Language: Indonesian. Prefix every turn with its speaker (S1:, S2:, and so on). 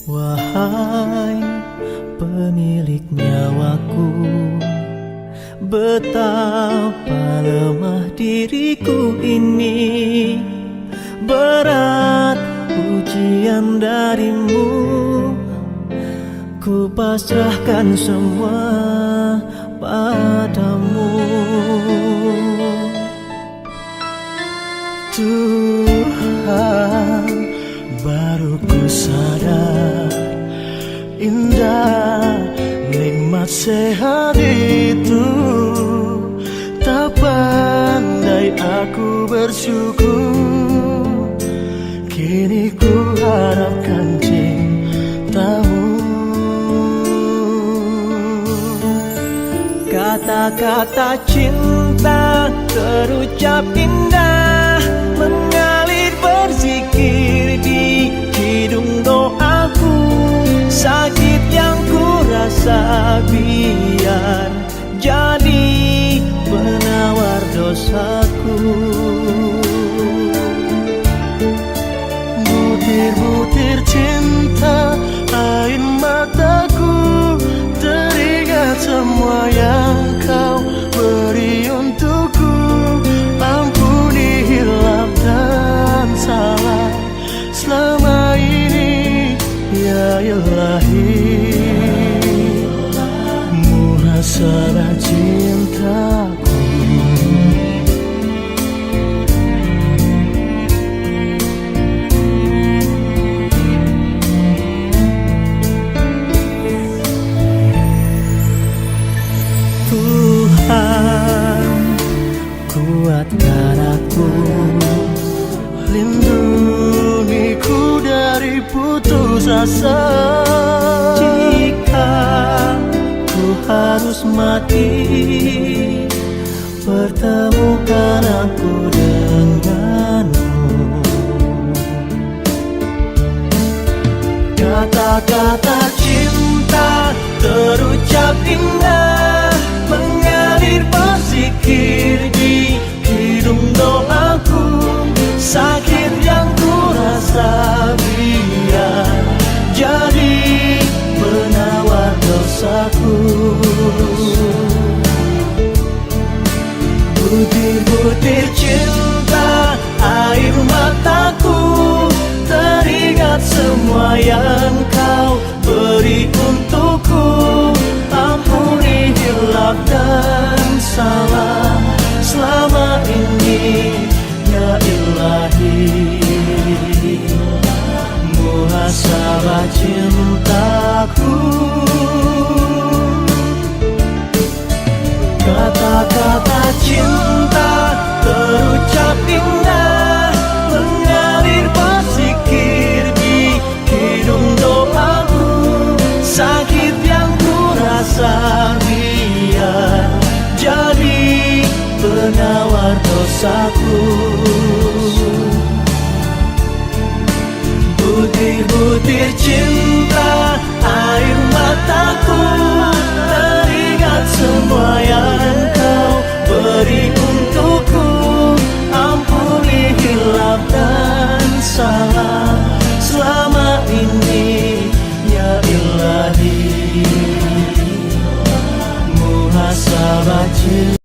S1: Wahai pemilik nyawaku, betapa lemah diriku ini. Berat ujian darimu, ku pasrahkan semua padamu. Tuhan, baru ku sadar indah nikmat sehat itu. Tak pandai aku bersyukur, kini ku harapkan cintamu. Kata-kata cinta terucap indah, mengalir berzikir di hidung doaku. Sakit yang ku rasa biar jadi penawar dosaku. Butir-butir cinta air mataku, teringat semua yang kau beri untukku. Ampuni hilaf dan salah selama ini, ya Ilahi. Muhasabah cintaku. Tuhan, kuatkan aku, lindungiku dari putus asa. Jika ku harus mati, pertemukan aku denganmu. Kata-kata cinta terucap indah, mengalir berzikir di hidung doaku. Sakit yang ku rasa biar jadi penawar dosaku. Butir-butir cinta air mataku, teringat semua yang kau beri untukku. Ampuni hilaf dan salah selama ini, ya Ilahi. Muhasabah cintaku. Kata-kata cinta terucap indah, mengalir berzikir di hidung doaku. Sakit yang ku rasa biar jadi penawar dosaku. Butir-butir cinta air mataku, teringat semua yang kau beri untukku. Ampuni hilaf dan salah selama ini, ya Ilahi. Muhasabah cinta.